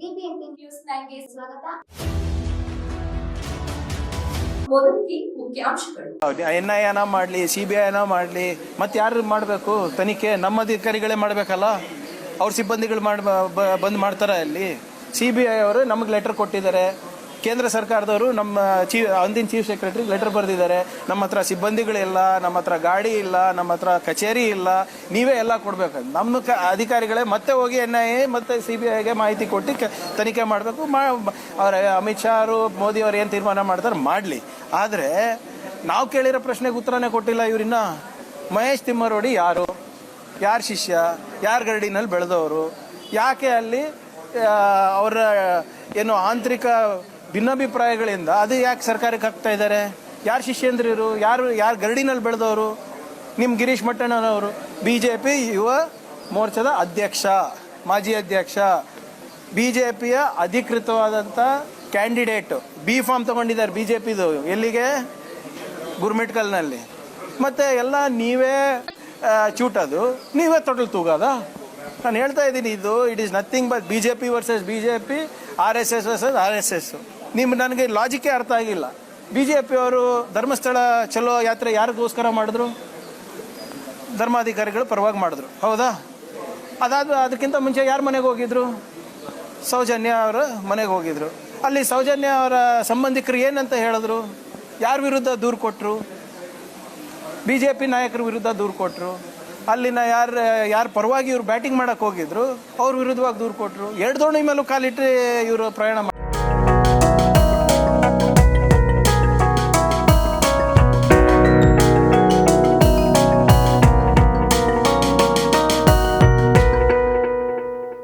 BBMP news 9ಗೆ ಸ್ವಾಗತ. ಮೊದಲಿಗೆ ಮುಖ್ಯಾಂಶಗಳು. NIA ಮಾಡಲಿ, CBI ಮಾಡಲಿ, ಮತ್ತೆ ಯಾರು ಮಾಡಬೇಕು ತನಿಖೆ? ನಮ್ಮ ಅಧಿಕಾರಿಗಳೇ ಮಾಡಬೇಕಲ್ಲ. ಅವ್ರ ಸಿಬ್ಬಂದಿಗಳು ಬಂದ್ ಮಾಡ್ತಾರ? ಅಲ್ಲಿ CBI ಅವರು ನಮಗೆ ಲೆಟರ್ ಕೊಟ್ಟಿದ್ದಾರೆ. ಕೇಂದ್ರ ಸರ್ಕಾರದವರು ನಮ್ಮ ಅಂದಿನ ಚೀಫ್ ಸೆಕ್ರೆಟರಿ ಲೆಟರ್ ಬರೆದಿದ್ದಾರೆ. ನಮ್ಮ ಹತ್ರ ಸಿಬ್ಬಂದಿಗಳಿಲ್ಲ, ನಮ್ಮ ಹತ್ರ ಗಾಡಿ ಇಲ್ಲ, ನಮ್ಮ ಹತ್ರ ಕಚೇರಿ ಇಲ್ಲ, ನೀವೇ ಎಲ್ಲ ಕೊಡ್ಬೇಕು. ನಮ್ಮ ಅಧಿಕಾರಿಗಳೇ ಮತ್ತೆ ಹೋಗಿ NIA ಮತ್ತು CBIಗೆ ಮಾಹಿತಿ ಕೊಟ್ಟು ತನಿಖೆ ಮಾಡಬೇಕು. ಅವ್ರ ಅಮಿತ್ ಶಾ ಅವರು, ಮೋದಿ ಅವರು ಏನು ತೀರ್ಮಾನ ಮಾಡ್ತಾರೆ ಮಾಡಲಿ. ಆದರೆ ನಾವು ಕೇಳಿರೋ ಪ್ರಶ್ನೆಗೆ ಉತ್ತರನೇ ಕೊಟ್ಟಿಲ್ಲ ಇವರಿನ್ನ. ಮಹೇಶ್ ತಿಮ್ಮರೋಡಿ ಯಾರು, ಯಾರ ಶಿಷ್ಯ, ಯಾರ ಗರಡಿನಲ್ಲಿ ಬೆಳೆದವರು, ಯಾಕೆ ಅಲ್ಲಿ ಅವರ ಏನು ಆಂತರಿಕ ಭಿನ್ನಾಭಿಪ್ರಾಯಗಳಿಂದ ಅದು ಯಾಕೆ ಸರ್ಕಾರಕ್ಕೆ ಹಾಕ್ತಾ ಇದ್ದಾರೆ? ಯಾರು ಶಿಷ್ಯಂದ್ರಿರು, ಯಾರು ಗರಡಿನಲ್ಲಿ ಬೆಳೆದವರು? ನಿಮ್ಮ ಗಿರೀಶ್ ಮಟ್ಟಣ್ಣನವರು BJP ಯುವ ಮೋರ್ಚಾದ ಅಧ್ಯಕ್ಷ, ಮಾಜಿ ಅಧ್ಯಕ್ಷ, BJPಯ ಅಧಿಕೃತವಾದಂಥ ಕ್ಯಾಂಡಿಡೇಟ್. B ಫಾರ್ಮ್ ತೊಗೊಂಡಿದ್ದಾರೆ BJPದು. ಎಲ್ಲಿಗೆ? ಗುರ್ಮಿಟ್ಕಲ್ನಲ್ಲಿ. ಮತ್ತು ಎಲ್ಲ ನೀವೇ ಚೂಟೋದು, ನೀವೇ ತೊಟಲು ತೂಗೋದ? ನಾನು ಹೇಳ್ತಾ ಇದ್ದೀನಿ, it is nothing but BJP versus BJP, RSS versus RSS. ನನಗೆ ಲಾಜಿಕ್ಕೇ ಅರ್ಥ ಆಗಿಲ್ಲ. BJP ಅವರು ಧರ್ಮಸ್ಥಳ ಚಲೋ ಯಾತ್ರೆ ಯಾರಿಗೋಸ್ಕರ ಮಾಡಿದ್ರು? ಧರ್ಮಾಧಿಕಾರಿಗಳು ಪರವಾಗಿ ಮಾಡಿದ್ರು, ಹೌದಾ? ಅದಕ್ಕಿಂತ ಮುಂಚೆ ಯಾರ ಮನೆಗೆ ಹೋಗಿದ್ರು? ಸೌಜನ್ಯ ಅವರ ಮನೆಗೆ ಹೋಗಿದ್ರು. ಅಲ್ಲಿ ಸೌಜನ್ಯ ಅವರ ಸಂಬಂಧಿಕರು ಏನಂತ ಹೇಳಿದ್ರು? ಯಾರ ವಿರುದ್ಧ ದೂರು ಕೊಟ್ಟರು? BJP ನಾಯಕರ ವಿರುದ್ಧ ದೂರು ಕೊಟ್ಟರು. ಅಲ್ಲಿನ ಯಾರು ಪರವಾಗಿ ಇವರು ಬ್ಯಾಟಿಂಗ್ ಮಾಡಕ್ಕೆ ಹೋಗಿದ್ರು ಅವ್ರ ವಿರುದ್ಧವಾಗಿ ದೂರು ಕೊಟ್ಟರು. ಎರಡು ದೋಣಿ ಮೇಲೂ ಕಾಲಿಟ್ಟು ಇವರು ಪ್ರಯಾಣ